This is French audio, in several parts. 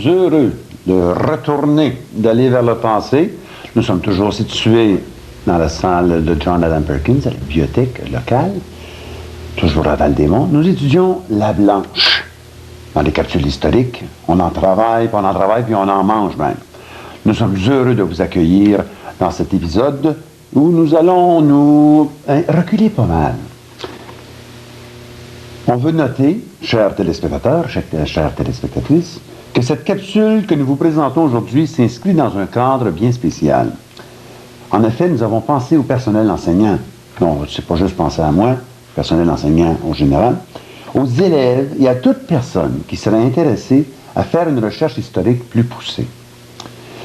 heureux de retourner, d'aller vers le passé. Nous sommes toujours situés dans la salle de John Adam Perkins, à la bibliothèque locale, toujours à Val-des-Monts. Nous étudions la blanche dans les capsules historiques. On en travaille, puis on en mange même. Nous sommes heureux de vous accueillir dans cet épisode où nous allons nous reculer pas mal. On veut noter, chers téléspectateurs, chères téléspectatrices, que cette capsule que nous vous présentons aujourd'hui s'inscrit dans un cadre bien spécial. En effet, nous avons pensé au personnel enseignant. Non, c'est pas juste penser à moi, personnel enseignant en général, aux élèves et à toute personne qui serait intéressée à faire une recherche historique plus poussée.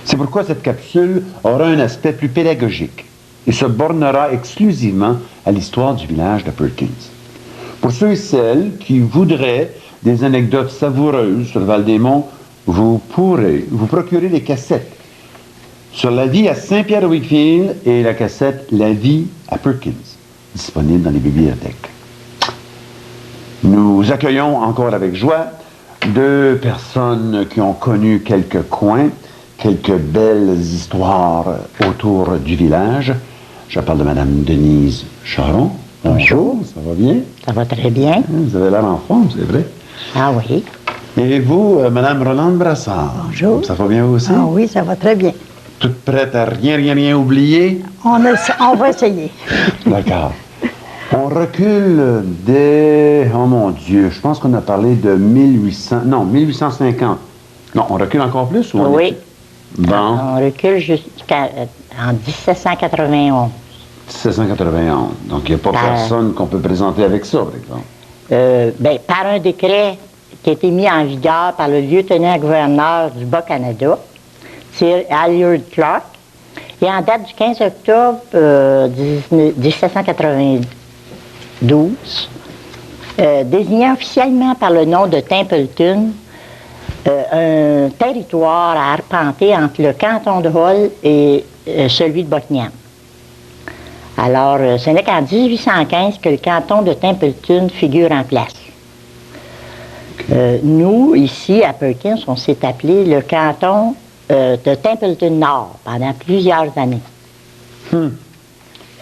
C'est pourquoi cette capsule aura un aspect plus pédagogique et se bornera exclusivement à l'histoire du village de Perkins. Pour ceux et celles qui voudraient des anecdotes savoureuses sur Val-des-Monts, vous pourrez vous procurer les cassettes sur la vie à Saint-Pierre-de-Wakefield et la cassette La vie à Perkins, disponible dans les bibliothèques. Nous accueillons encore avec joie deux personnes qui ont connu quelques coins, quelques belles histoires autour du village. Je parle de Mme Denise Charon. Bonjour, ça va bien? Ça va très bien. Vous avez l'air en forme, c'est vrai. Ah oui. Et vous, Mme Rolande Brassard? Bonjour. Ça va bien vous aussi? Ah oui, ça va très bien. Toute prête à rien oublier? On va essayer. D'accord. On recule dès... Oh mon Dieu, je pense qu'on a parlé de 1850. Non, on recule encore plus? Ou Oui. Bon. On recule jusqu'en 1791. 1791. Donc, il n'y a pas personne qu'on peut présenter avec ça, par exemple. Par un décret qui a été mis en vigueur par le lieutenant-gouverneur du Bas-Canada, c'est Halliard Clark, et en date du 15 octobre 1792, désigné officiellement par le nom de Templeton, un territoire à arpenter entre le canton de Hull et celui de Buckingham. Alors, ce n'est qu'en 1815 que le canton de Templeton figure en place. Nous, ici, à Perkins, on s'est appelé le canton de Templeton Nord pendant plusieurs années.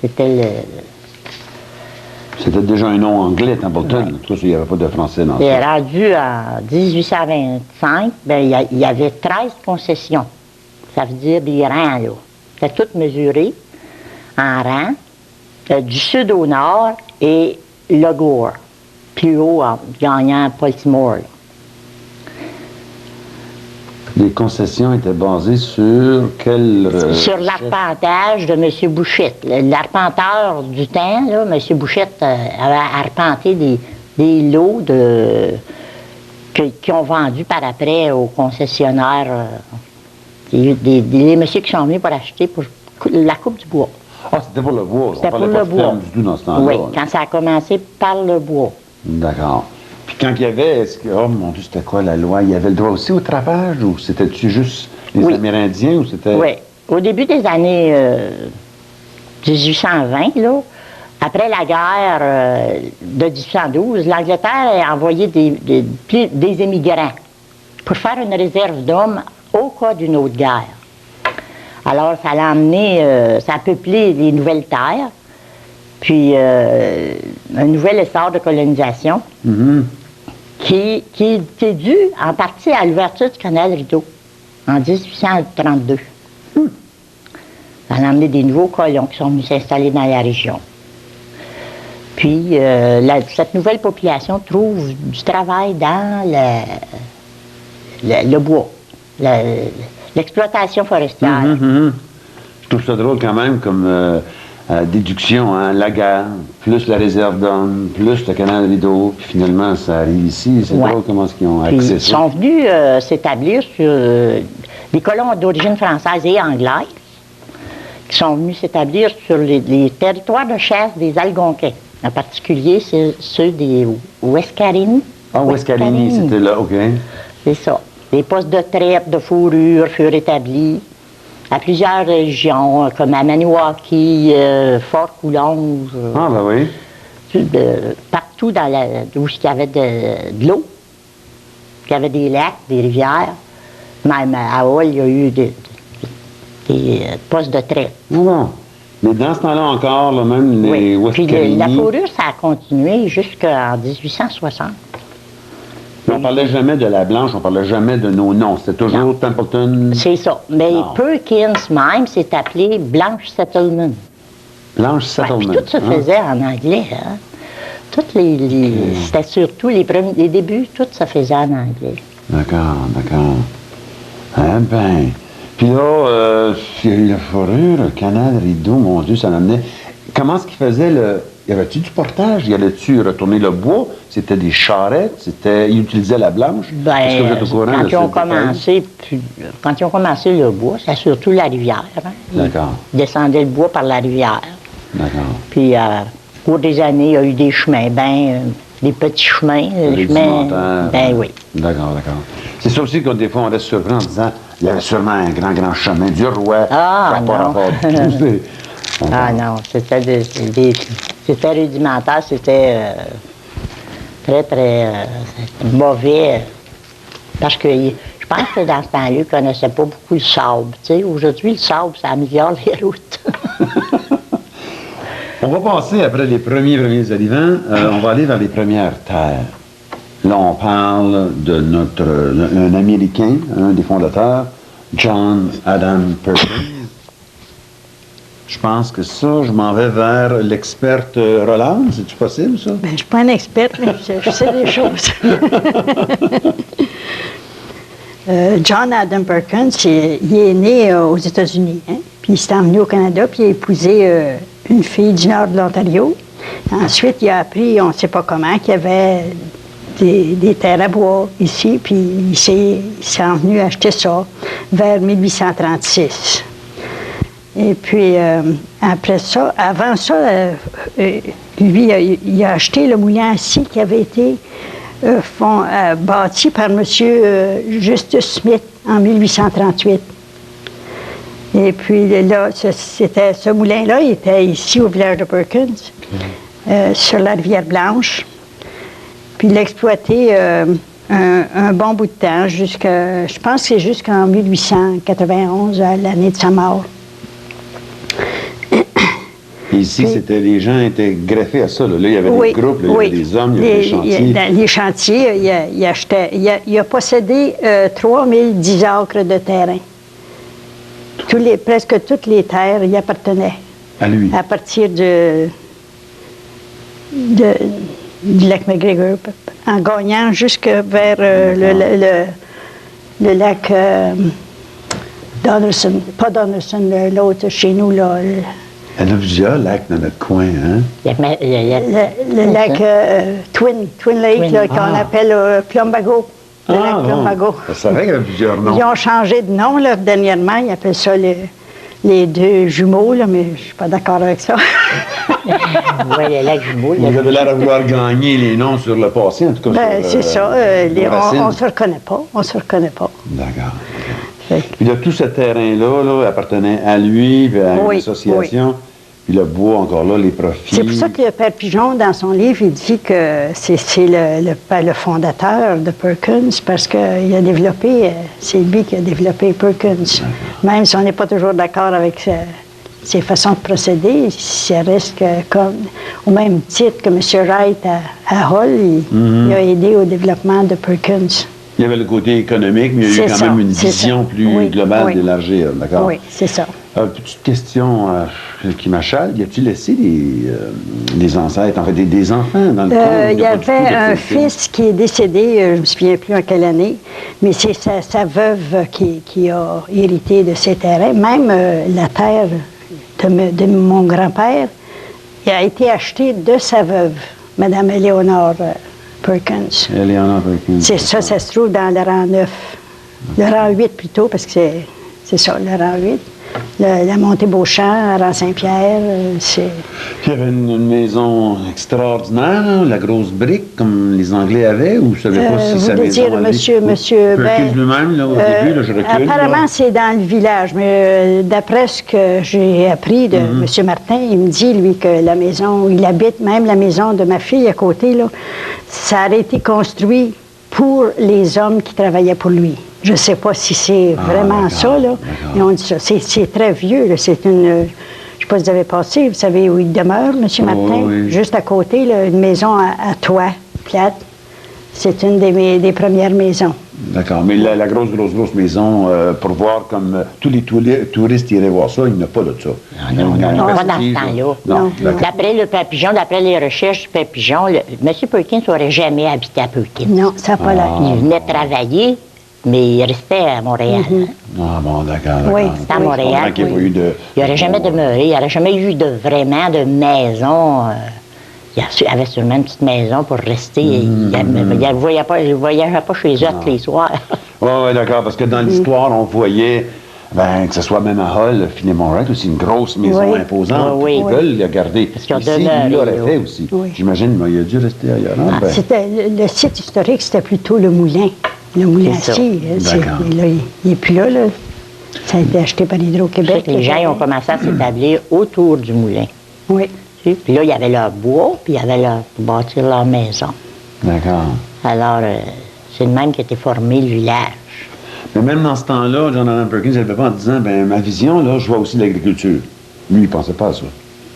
C'était déjà un nom anglais, Templeton. En tout cas, il n'y avait pas de français dans ça. Et rendu en 1825, il y avait 13 concessions. Ça veut dire des rangs, là. C'était tout mesuré en rang, du sud au nord, et Logore, plus haut, en gagnant Baltimore. Les concessions étaient basées sur quel... Sur l'arpentage de M. Bouchette. L'arpenteur du temps, là, M. Bouchette avait arpenté des lots qui ont vendu par après aux concessionnaires. Les messieurs qui sont venus pour acheter pour la coupe du bois. Ah, c'était pour le bois. C'était pour le bois. Du tout dans ce temps-là. Oui, quand ça a commencé par le bois. D'accord. Puis quand il y avait, oh mon Dieu, c'était quoi la loi? Il y avait le droit aussi au trapage ou c'était-tu juste les Amérindiens ou c'était... Oui. Au début des années 1820, là, après la guerre de 1812, l'Angleterre a envoyé des émigrants pour faire une réserve d'hommes au cas d'une autre guerre. Alors, ça l'a emmené, ça a peuplé les nouvelles terres, puis un nouvel essor de colonisation qui est dû en partie à l'ouverture du canal Rideau en 1832. Ça a emmené des nouveaux colons qui sont venus s'installer dans la région. Puis, cette nouvelle population trouve du travail dans le bois, l'exploitation forestière. Je trouve ça drôle quand même comme déduction, hein? La guerre, plus la réserve d'hommes, plus le canal Rideau, puis finalement ça arrive ici. C'est drôle comment ils ont accès à ça. Ils sont venus s'établir sur des colons d'origine française et anglaise, qui sont venus s'établir sur les territoires de chasse des Algonquins. En particulier, c'est ceux des Ouescarines. Ah, Ouescarines, c'était là, OK. C'est ça. Les postes de traite, de fourrure furent établis à plusieurs régions, comme à Maniwaki, Fort Coulonge. Ah, ben oui. Partout où il y avait de l'eau, il y avait des lacs, des rivières. Même à Hull, il y a eu des postes de traite. Non, non. Mais dans ce temps-là encore, là, même les Oui. West Puis Carini, la fourrure, ça a continué jusqu'en 1860. on parlait jamais de la Blanche, on parlait jamais de nos noms. C'était toujours Templeton. C'est ça. Mais Non. Perkins même s'est appelé Blanche Settlement. Blanche Ouais, Settlement. puis tout se faisait en anglais. Hein? Toutes c'était surtout les débuts, tout se faisait en anglais. D'accord, d'accord. Eh bien. Puis là, il y a eu la fourrure, le canal, rideau, mon Dieu, ça l'amenait. Comment est-ce qu'il faisait le. Y avait-tu du portage? Y allait-tu retourner le bois? C'était des charrettes? Il utilisait la blanche? Est-ce que vous êtes au courant quand de ils ont ce détail? quand ils ont commencé le bois, c'est surtout la rivière. Hein? D'accord. Ils descendaient le bois par la rivière. D'accord. Puis, au cours des années, il y a eu des chemins, des petits chemins. Des chemins, ben oui. D'accord, d'accord. C'est ça aussi que des fois, on reste surpris en disant il y avait sûrement un grand, grand chemin du roi. Ah, Ça n'a pas non. rapport du tout, c'est- Ah non, c'était rudimentaire, c'était très, très mauvais. Parce que je pense que dans ce temps-là, ils ne connaissaient pas beaucoup le sable. Tu sais, aujourd'hui, le sable, ça améliore les routes. On va passer après les premiers arrivants, on va aller vers les premières terres. Là, on parle de un Américain, un des fondateurs, John Adam Perkins. Je pense que ça, je m'en vais vers l'experte Roland. C'est-tu possible, ça? Ben, je ne suis pas une experte, mais je sais des choses. John Adam Perkins, il est né aux États-Unis, hein? Puis il s'est emmené au Canada, puis il a épousé une fille du nord de l'Ontario. Ensuite, il a appris, on ne sait pas comment, qu'il y avait des terres à bois ici, puis il s'est emmené acheter ça vers 1836. Et puis, après ça, avant ça, lui, il a acheté le moulin à scie qui avait été bâti par M. Justus Smith en 1838. Et puis là, ce moulin-là, il était ici au village de Perkins, sur la rivière Blanche. Puis il l'a exploité un bon bout de temps, je pense que c'est jusqu'en 1891, à l'année de sa mort. Et ici, les gens étaient greffés à ça. Là, il y avait des groupes, là, il y avait des hommes, il y avait des chantiers. Dans les chantiers, il a possédé 3010 acres de terrain. Presque toutes les terres y appartenaient. À lui. À partir du lac McGregor, en gagnant jusque vers le lac Donaldson. Pas Donaldson, l'autre chez nous, là. Il y en a plusieurs lacs dans notre coin, hein? Le lac Twin Lake, là, qu'on appelle Plumbago. Le lac Plumbago. C'est vrai qu'il y avait plusieurs noms. Ils ont changé de nom, là, dernièrement. Ils appellent ça les deux jumeaux, là, mais je ne suis pas d'accord avec ça. Oui, les lacs jumeaux. Vous avez l'air de vouloir gagner les noms sur le passé, en tout cas. Ben, c'est ça. On ne se reconnaît pas. On se reconnaît pas. D'accord. Puis là, tout ce terrain-là là, appartenait à lui, puis à une association. Oui. Puis le bois, encore là, les profits. C'est pour ça que le Père Pigeon, dans son livre, il dit que c'est le fondateur de Perkins, parce qu'il a développé, c'est lui qui a développé Perkins. Même si on n'est pas toujours d'accord avec ses façons de procéder, ça reste comme, au même titre que M. Wright à Hull, il a aidé au développement de Perkins. Il y avait le côté économique, mais il y a eu quand même une vision plus globale d'élargir, d'accord? Oui, c'est ça. Petite question qui m'achale. Y a-t-il laissé des ancêtres, en fait, des enfants dans le camp? Il y avait un fils qui est décédé, je ne me souviens plus en quelle année, mais c'est sa veuve qui a hérité de ses terrains. Même la terre de mon grand-père a été achetée de sa veuve, Mme Éléonore Perkins. Éléonore Perkins. C'est ça, ça se trouve dans le rang 9. Le rang 8 plutôt, parce que c'est ça, le rang 8. La montée Beauchamp, à rang Saint-Pierre, c'est... Il y avait une maison extraordinaire, là, la grosse brique, comme les Anglais avaient, ou vous ne savez pas si sa maison... Vous voulez dire, monsieur... Perkins lui-même, là, au début, là, je recule. Apparemment, c'est dans le village, mais d'après ce que j'ai appris de M. Martin, il me dit, lui, que la maison où il habite, même la maison de ma fille à côté, là, ça a été construit pour les hommes qui travaillaient pour lui. Je ne sais pas si c'est vraiment ça, là. d'accord. Mais on dit ça. C'est très vieux, là. C'est une... je ne sais pas si vous avez passé, vous savez où il demeure, M. Martin? oui. Juste à côté, là, une maison à toit plate. C'est une des premières maisons. D'accord. Mais la grosse maison, pour voir comme tous les touristes iraient voir ça, il n'y en a pas de ça. Non, non, pas dans ce temps-là. Non, d'accord. D'après le Papillon, d'après les recherches du Papillon, M. Perkins n'aurait jamais habité à Perkins. Non, ça n'a pas l'air. Il venait travailler, mais il restait à Montréal. Ah bon, d'accord. Oui, d'accord. C'était à oui. Montréal. Je comprends qu'il n'y a pas eu de... Il n'aurait jamais demeuré, il n'aurait jamais eu vraiment de maison. Il avait sûrement une petite maison pour rester. Il ne voyageait pas chez eux tous les soirs. Oui, d'accord, parce que dans l'histoire, on voyait, que ce soit même à Hull, Finney-Montréal, aussi une grosse maison Oui. imposante. Oui, Ils oui. veulent la garder. Parce qu'ils ont Ici, demeuré, il l'aurait là. fait aussi. Oui. J'imagine, mais il a dû rester ailleurs. hein? Ben, C'était, le site historique, c'était plutôt le moulin. Le moulin à C'est ça. ski. D'accord. Il n'est plus là, là. Ça a été acheté par Je sais Hydro-Québec. que les gens ils ont commencé à s'établir autour du moulin. Oui. Puis là, il y avait leur bois, puis il y avait leur pour bâtir leur maison. D'accord. Alors, c'est le même qui était formé le village. Mais même dans ce temps-là, Jonathan Perkins ne l'avait pas en disant, ma vision, là, je vois aussi l'agriculture. Lui, il ne pensait pas à ça.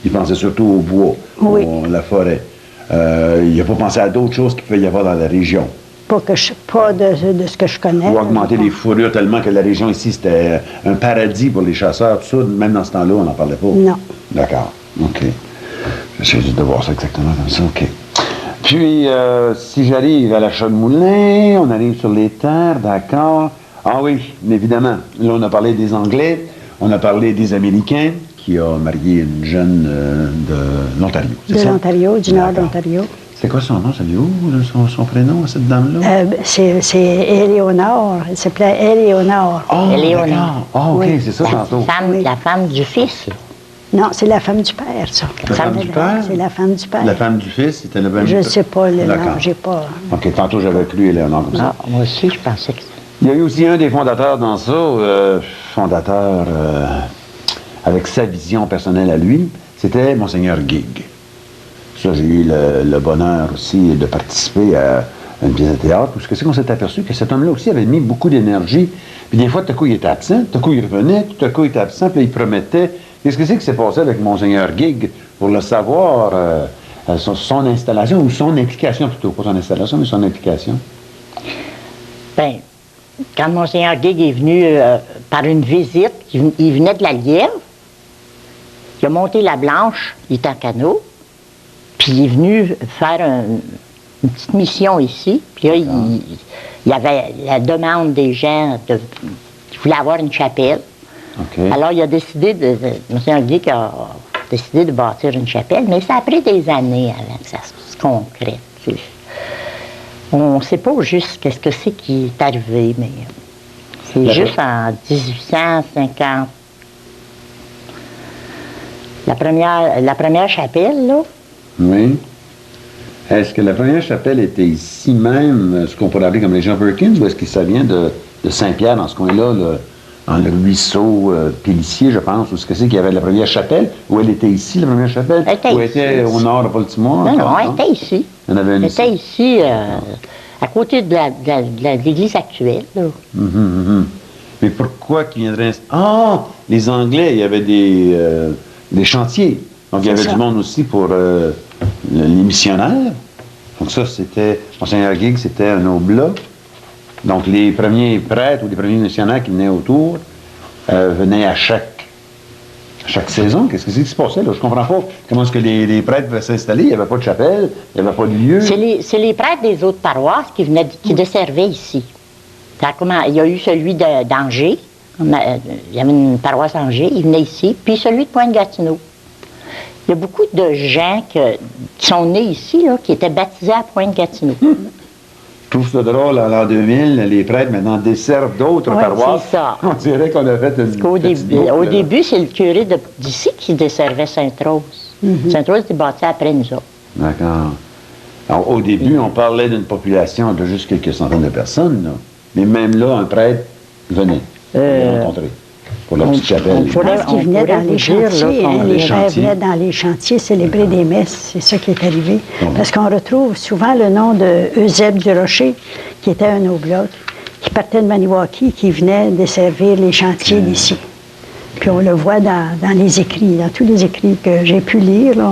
Il pensait surtout au bois, Oui. à la forêt. Il n'a pas pensé à d'autres choses qu'il pouvait y avoir dans la région. Pas de ce que je connais. Ou là, augmenter je les pense. fourrures tellement que la région ici, c'était un paradis pour les chasseurs, tout ça. Même dans ce temps-là, on n'en parlait pas. Non. D'accord. OK. J'essaie juste de voir ça exactement comme ça. OK. Puis, si j'arrive à l'achat de moulin, on arrive sur les terres, d'accord. Ah oui, évidemment. Là, on a parlé des Anglais, on a parlé des Américains, qui a marié une jeune de l'Ontario, c'est De ça? l'Ontario, du nord de D'accord. l'Ontario. C'est quoi son nom, savez-vous, son prénom à cette dame-là? C'est Éléonore. Elle s'appelait Éléonore. Oh, Éléonore. d'accord. Ah, OK, Oui. c'est ça, tantôt. Oui. La femme du fils. Non, c'est la femme du père, ça. La femme du père? C'est la femme du père. La femme du fils, c'était le même... Je ne sais pas le nom, D'accord. j'ai pas... OK, tantôt j'avais cru Éléonore comme ça. Ah, moi aussi, je pensais que Il y a eu aussi un des fondateurs dans ça, fondateur avec sa vision personnelle à lui, c'était Monseigneur Gig. Ça, j'ai eu le bonheur aussi de participer à une pièce de théâtre, parce que c'est qu'on s'est aperçu que cet homme-là aussi avait mis beaucoup d'énergie. Puis des fois, tout à coup, il était absent, tout à coup, il revenait, tout à coup, il était absent, puis là, il promettait. Qu'est-ce que c'est qui s'est passé avec Monseigneur Gig pour le savoir, son installation, ou son implication plutôt, pas son installation, mais son implication? ben, quand Monseigneur Gig est venu par une visite, il venait de la Lièvre, il a monté la Blanche, il était en canot, puis il est venu faire une petite mission ici, puis là, il y avait la demande des gens qui voulaient avoir une chapelle. OK. Alors, il a décidé Monseigneur Gig a décidé de bâtir une chapelle, mais ça a pris des années avant que ça se concrète. On ne sait pas juste qu'est-ce que c'est qui est arrivé, mais c'est D'accord. juste en 1850. La première chapelle, là, Oui. Est-ce que la première chapelle était ici même, ce qu'on pourrait appeler comme les Jean Perkins, ou est-ce que ça vient de Saint-Pierre, dans ce coin-là, dans le ruisseau Pélissier, je pense, ou ce que c'est qu'il y avait la première chapelle, ou elle était ici, la première chapelle, Elle était ou elle ici. était au nord de Baltimore? non, encore, elle était ici. Il y en avait une Elle était ici. ici, à côté de l'église actuelle. Là. Mais pourquoi qu'il viendrait... Ah! Les Anglais, il y avait des chantiers. Donc, il y C'est avait ça. du monde aussi pour les missionnaires. Donc, ça, c'était... Monseigneur Gig, c'était un oblat. Donc, les premiers prêtres ou les premiers missionnaires qui venaient autour venaient à chaque saison. Qu'est-ce que c'est qui se passait, là? Je comprends pas. Comment est-ce que les prêtres pouvaient s'installer? Il n'y avait pas de chapelle, il n'y avait pas de lieu. C'est les prêtres des autres paroisses qui desservaient ici. Il y a eu celui d'Angers. Il y avait une paroisse à Angers, il venait ici. Puis celui de Pointe-Gatineau. Il y a beaucoup de gens qui sont nés ici, là, qui étaient baptisés à Pointe-Gatineau. Je trouve ça drôle, en l'an 2000, les prêtres maintenant desservent d'autres Oui, paroisses. c'est ça. On dirait qu'on a fait une Au petite début, boucle, là. c'est le curé d'ici qui desservait Sainte-Rose. Sainte-Rose était bâtie après nous autres. D'accord. Alors, au début, on parlait d'une population de juste quelques centaines de personnes, là. Mais même là, un prêtre venait les rencontrer pour la petite chapelle. Je pense qu'ils venaient pourrait dans vous les dire, là, chantiers. qu'on- Les les frères chantiers. venaient dans les chantiers célébrer des messes. C'est ça qui est arrivé. Bon. Parce qu'on retrouve souvent le nom de Eusèbe du Rocher, qui était un oblat, qui partait de Maniwaki, qui venait desservir les chantiers d'ici. Puis on le voit dans les écrits, dans tous les écrits que j'ai pu lire, là,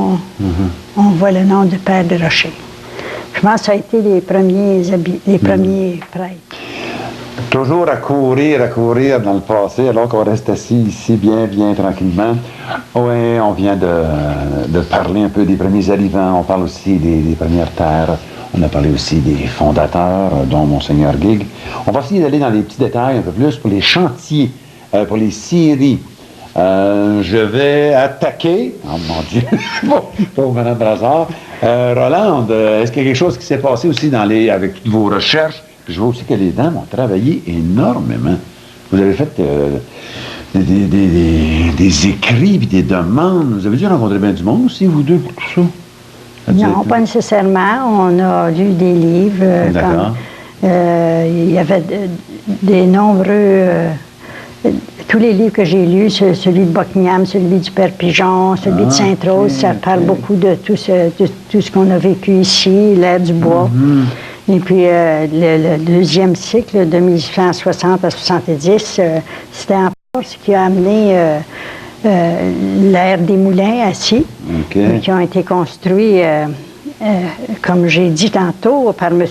on voit le nom du Père de Rocher. Je pense que ça a été les premiers prêtres. Toujours à courir dans le passé, alors qu'on reste assis ici bien tranquillement. Oui, on vient de parler un peu des premiers arrivants, on parle aussi des premières terres, on a parlé aussi des fondateurs, dont Monseigneur Guigues. On va essayer d'aller dans les petits détails un peu plus pour les chantiers, pour les scieries. Je vais attaquer, oh mon Dieu, pauvre Mme Brassard. Rolande, est-ce qu'il y a quelque chose qui s'est passé aussi avec toutes vos recherches? Je vois aussi que les dames ont travaillé énormément. Vous avez fait des écrits et des demandes. Vous avez dû rencontrer bien du monde aussi, vous deux, pour tout ça? Non, pas nécessairement. On a lu des livres. Il y avait des nombreux... tous les livres que j'ai lus, celui de Buckingham, celui du Père Pigeon, celui de Sainte-Rose, ça parle beaucoup de tout ce qu'on a vécu ici, l'ère du bois. Et puis, le deuxième cycle, de 1860 à 70, c'était encore ce qui a amené l'ère des moulins assis, qui ont été construits, comme j'ai dit tantôt, par M.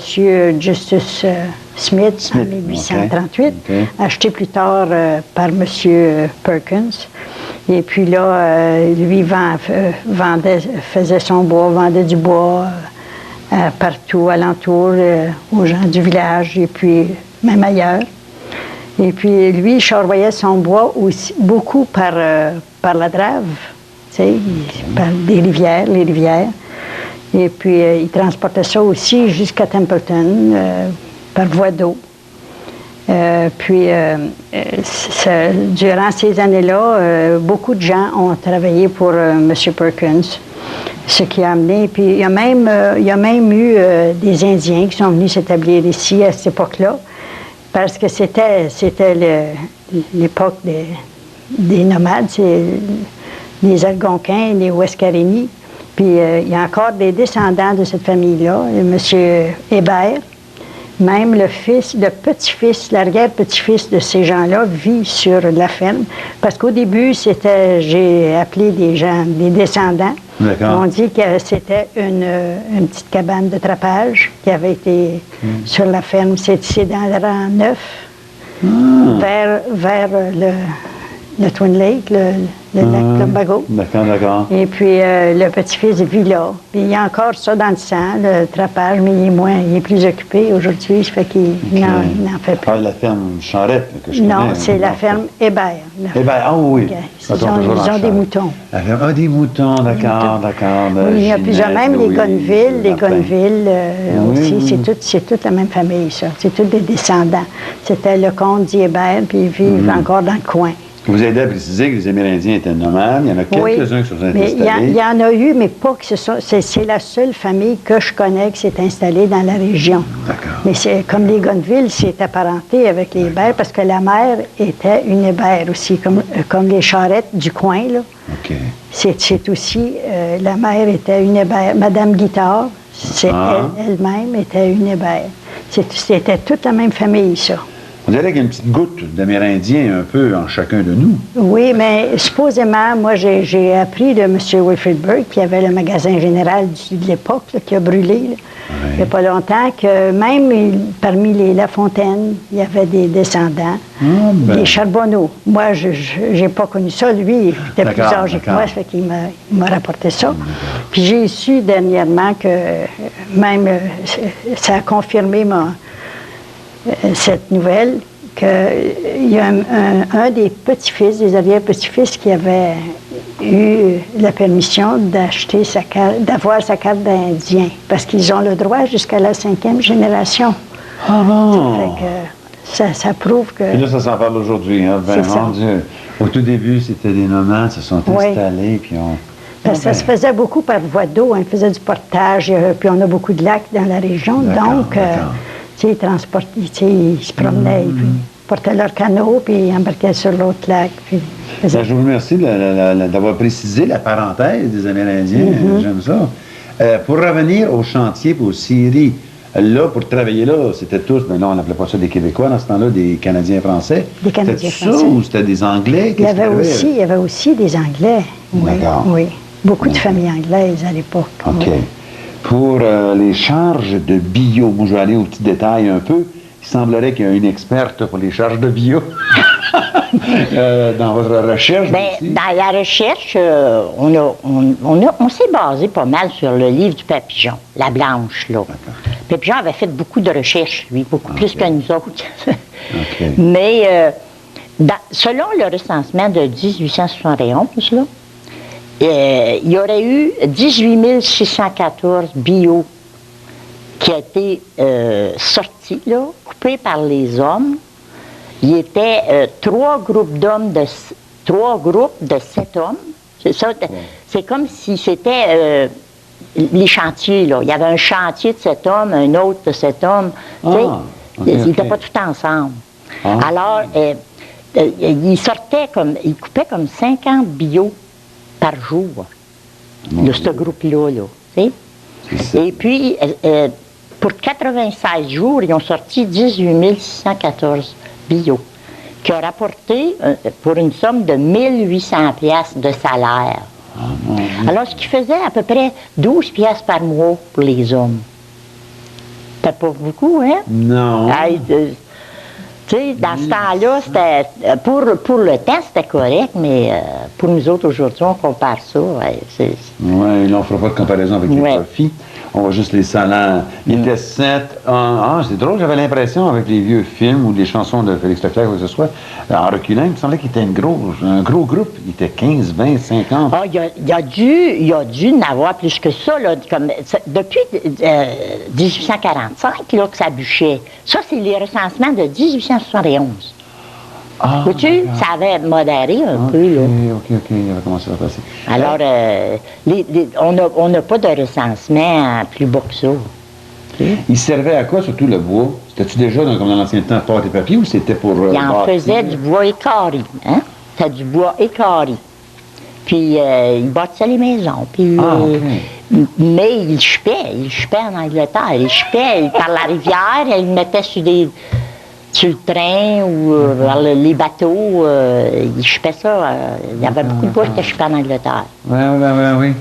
Justus Smith en 1838, acheté plus tard par M. Perkins. Et puis là, lui faisait son bois, vendait du bois partout alentour, aux gens du village et puis même ailleurs. Et puis lui, il charroyait son bois aussi, beaucoup par la drave, tu sais, par les rivières. Et puis il transportait ça aussi jusqu'à Templeton par voie d'eau. Durant ces années-là, beaucoup de gens ont travaillé pour M. Perkins. Ce qui a amené, puis il y a même eu des Indiens qui sont venus s'établir ici à cette époque-là, parce que c'était l'époque des nomades, c'est les Algonquins, les Ouescarénis. Puis il y a encore des descendants de cette famille-là, M. Hébert. Même le petit-fils, l'arrière-petit-fils de ces gens-là vit sur la ferme. Parce qu'au début, j'ai appelé des gens, des descendants. On dit que c'était une petite cabane de trapage qui avait été sur la ferme. C'est dans le rang 9, vers le Twin Lake, le lac Lumbago. D'accord. Et puis, le petit-fils vit là. Puis, il y a encore ça dans le sang, le trapage, mais il est plus occupé aujourd'hui, ça fait qu'il n'en fait plus. Ah, la ferme Charette que je connais. Non, c'est la ferme Hébert. Hébert, ah oui. Ils ont des moutons. Des moutons, d'accord. Oui, il y a plusieurs, même les Gonneville aussi, c'est toute la même famille, ça. C'est tous des descendants. C'était le comte d'Hébert, puis ils vivent encore dans le coin. Vous avez aidé à préciser que les Amérindiens étaient nomades. Il y en a quelques-uns qui se sont installés. Il y en a eu, mais pas que c'est la seule famille que je connais qui s'est installée dans la région. D'accord. Mais c'est comme les Gonneville, c'est apparenté avec les Hébert, parce que la mère était une Hébert aussi, comme les Charrettes du coin, là. OK. C'est aussi, la mère était une Hébert. Madame Guittard, elle-même était une Hébert. C'était toute la même famille, ça. On dirait qu'il y a une petite goutte d'Amérindiens un peu en chacun de nous. Oui, mais supposément, moi, j'ai appris de M. Wilfrid Burke, qui avait le magasin général de l'époque, qui a brûlé, il n'y a pas longtemps, que même parmi les Lafontaine, il y avait des descendants, des Charbonneau. Moi, je n'ai pas connu ça. Lui, il était plus âgé que moi, ça fait qu'il m'a rapporté ça. Puis j'ai su dernièrement que même, ça a confirmé cette nouvelle, qu'il y a un des petits-fils, des arrière-petits-fils, qui avait eu la permission d'avoir sa carte d'Indien, parce qu'ils ont le droit jusqu'à la 5e génération. Ah bon? Ça fait que ça prouve que... Et là, ça s'en parle aujourd'hui, hein? Ben, mon Dieu. Au tout début, c'était des nomades, se sont installés, puis Parce que ça se faisait beaucoup par voie d'eau, on faisait du portage, puis on a beaucoup de lacs dans la région, donc... ils transportaient, ils se promenaient, puis ils portaient leur canot, puis ils embarquaient sur l'autre lac. Puis je vous remercie d'avoir précisé la parenthèse des Amérindiens. J'aime ça. Pour revenir au chantier et aux scieries, Là, pour travailler là, c'était tous, mais là, on n'appelait pas ça des Québécois dans ce temps-là, des Canadiens français. Des Canadiens C'était français. ça ou c'était des Anglais? Il y avait aussi des Anglais. Oui, D'accord. oui. Beaucoup de familles anglaises à l'époque. OK. Oui. Pour les charges de bio, moi, je vais aller aux petits détails un peu. Il semblerait qu'il y a une experte pour les charges de bio dans votre recherche. Ben, aussi. dans la recherche, on s'est basé pas mal sur le livre du Papillon, La Blanche, là. Papillon avait fait beaucoup de recherches, lui, beaucoup plus que nous autres. OK. Mais selon le recensement de 1871, là, il y aurait eu 18 614 bio qui a été sorti, là, coupé par les hommes. Il était trois groupes de 7 hommes. C'est ça. C'est comme si c'était les chantiers, là. Il y avait un chantier de 7 hommes, un autre de 7 hommes. Tu sais, ils n'étaient pas tous ensemble. Ah. Alors, ils coupaient comme 50 bio par jour de ce groupe-là, là. Tu sais. Et puis, pour 96 jours, ils ont sorti 18 614 bio, qui a rapporté pour une somme de 1800 piastres de salaire. Alors, ce qui faisait à peu près 12 piastres par mois pour les hommes. C'était pas beaucoup, hein? Non. Tu sais, dans ce temps-là, c'était pour le temps, c'était correct, mais pour nous autres, aujourd'hui, on compare ça. Oui, là, on ne fera pas de comparaison avec les profits. On va juste les salaires. Il était 7. C'est drôle, j'avais l'impression, avec les vieux films ou les chansons de Félix Leclerc, ou que ce soit, en reculant, il me semblait qu'il était un gros groupe. Il était 15, 20, 50. Ah, il y a dû en avoir plus que ça, là, depuis 1845, là, que ça bûchait. Ça, c'est les recensements de 1871. Ah, vois-tu, ça avait modéré un peu, là. OK, il avait commencé à passer. Alors, on n'a pas de recensement plus bas que ça. Il servait à quoi, surtout le bois? C'était-tu déjà, comme dans l'ancien temps, pâte et papier, ou c'était pour... Il en faisait du bois écarré, hein? C'était du bois écarré. Puis, il bâtissait les maisons. Puis, mais il chupait en Angleterre. Il chupait par la rivière, il mettait sur le train ou les bateaux, ils chupaient ça. Il y avait beaucoup de bois qui chupaient en Angleterre. Oui.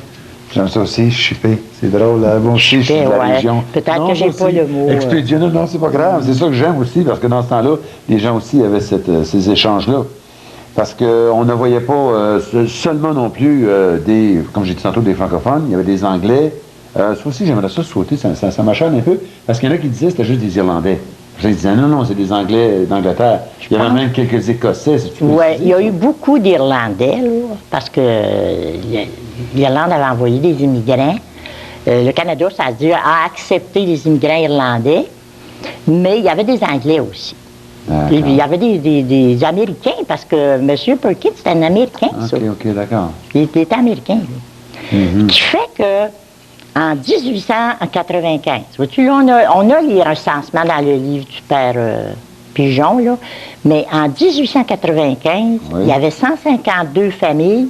J'aime ça aussi, chipper. C'est drôle, hein? Bon, je suis de la région. Peut-être que j'ai pas le mot. Expéditionner, non, c'est pas grave. C'est ça que j'aime aussi, parce que dans ce temps-là, les gens aussi avaient ces échanges-là. Parce qu'on ne voyait pas seulement non plus comme j'ai dit tantôt, des francophones, il y avait des Anglais. Ça aussi, j'aimerais ça sauter, ça m'achète un peu, parce qu'il y en a qui disaient que c'était juste des Irlandais. Ils disaient non, c'est des Anglais d'Angleterre. Il y avait même quelques Écossais, si tu veux. Oui, il y a eu beaucoup d'Irlandais, là, parce que l'Irlande avait envoyé des immigrants. Le Canada, ça a dû accepter les immigrants irlandais, mais il y avait des Anglais aussi. Puis, il y avait des Américains, parce que M. Perkins, c'était un Américain, ça. OK, d'accord. Il était américain, lui. Qui fait que en 1895, vois-tu, là, on a les recensements dans le livre du père Pigeon, là, mais en 1895, il y avait 152 familles,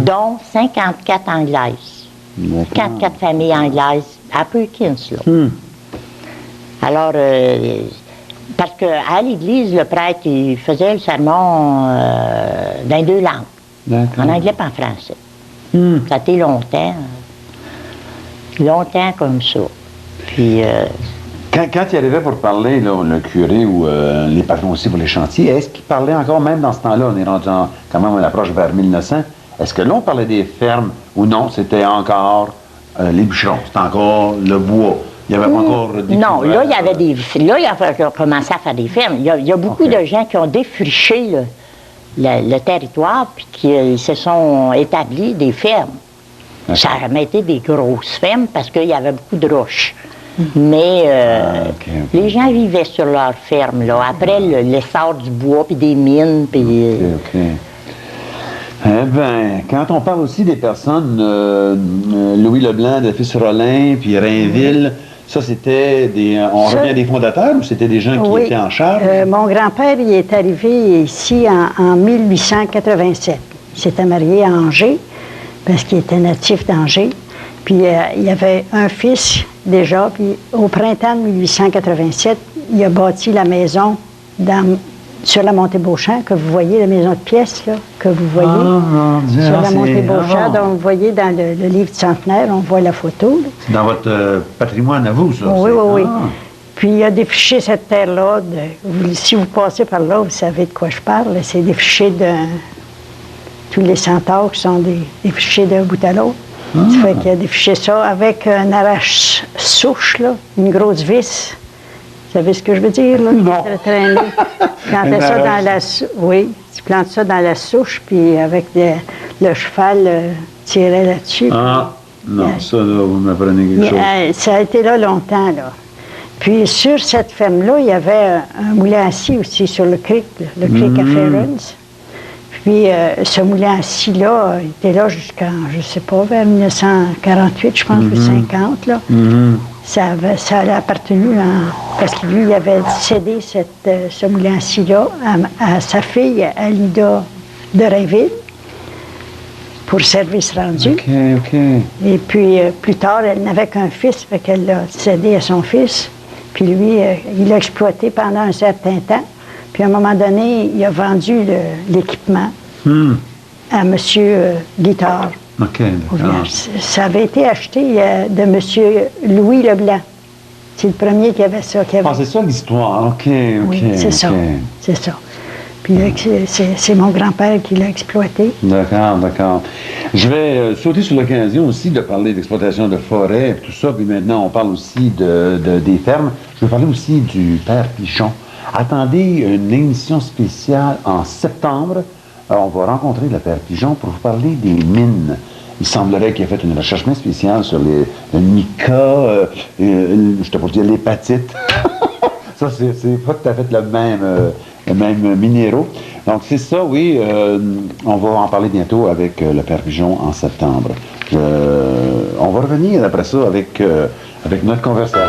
dont 54 anglaises. 54 familles anglaises à Perkins, là. Alors, parce qu'à l'église, le prêtre, il faisait le sermon dans 2 langues, en anglais et en français. Ça a été longtemps comme ça. Puis... Quand il arrivait pour parler, là, le curé ou les patrons aussi pour les chantiers, est-ce qu'il parlait encore, même dans ce temps-là, on est rendu quand même, on approche vers 1900, est-ce que là, on parlait des fermes ou non, c'était encore les bûcherons, c'était encore le bois? Il n'y avait pas encore... Non, là, il y avait là, il a commencé à faire des fermes. Il y a beaucoup de gens qui ont défriché le territoire puis qui se sont établis des fermes. Ça a jamais été des grosses fermes parce qu'il y avait beaucoup de roches. Mais les gens vivaient sur leurs fermes, là. Après l'essor du bois, puis des mines, puis... OK. Eh bien, quand on parle aussi des personnes, Louis Leblanc, de Fils-Rollin, puis Rainville, ça, c'était on revient des fondateurs ou c'était des gens qui étaient en charge? Mon grand-père, il est arrivé ici en 1887. Il s'était marié à Angers, parce qu'il était natif d'Angers. Puis il y avait un fils déjà. Puis au printemps de 1887, il a bâti la maison sur la montée Beauchamp, que vous voyez, la maison de pièces, là, que vous voyez. mon Dieu, sur la montée Beauchamp. avant. Donc, vous voyez dans le livre de Centenaire, on voit la photo. Là. C'est dans votre patrimoine à vous, ça? Oui, c'est- oui, oui. Ah. Puis il a défriché cette terre-là. Si vous passez par là, vous savez de quoi je parle. C'est défriché de... Tous les centaures qui sont défrichés d'un bout à l'autre. Ça fait qu'il a défriché ça avec un arrache-souche, là, une grosse vis. Vous savez ce que je veux dire, là? Non. Traîner. Tu plantais ça dans la... Oui, tu plantes ça dans la souche, puis avec le cheval tirait là-dessus. Ah, non, Yeah. ça, là, vous m'apprenez quelque Mais, chose. ça a été là longtemps, là. Puis sur cette ferme-là, il y avait un moulin à scie aussi sur le creek, là, le creek à Ferrens. Puis ce moulin à scie-là, il était là jusqu'en, je sais pas, vers 1948, je pense, ou 50, là. Ça avait appartenu parce que lui, il avait cédé ce moulin à scie-là à sa fille, Alida de Rainville, pour service rendu. OK, OK. Et puis, plus tard, elle n'avait qu'un fils, fait qu'elle l'a cédé à son fils. Puis lui, il l'a exploité pendant un certain temps. Puis à un moment donné, il a vendu l'équipement à M. Guittard. OK, Ou bien, d'accord. ça avait été acheté de M. Louis Leblanc. C'est le premier qui avait ça. Qui avait... Ah, c'est ça l'histoire. OK, OK. oui, c'est OK. ça. C'est ça. Puis là, c'est mon grand-père qui l'a exploité. D'accord, d'accord. Je vais sauter sur l'occasion aussi de parler d'exploitation de forêt et tout ça, puis maintenant on parle aussi des fermes. Je vais parler aussi du Père Pichon. Attendez une émission spéciale en septembre. On va rencontrer le Père Pichon pour vous parler des mines. Il semblerait qu'il ait fait une recherche bien spéciale sur le mica, je te pourrais dire l'hépatite. Ça, c'est pas tout à fait le même minéraux. Donc, c'est ça, oui. On va en parler bientôt avec le Père Pigeon en septembre. On va revenir après ça avec notre conversation.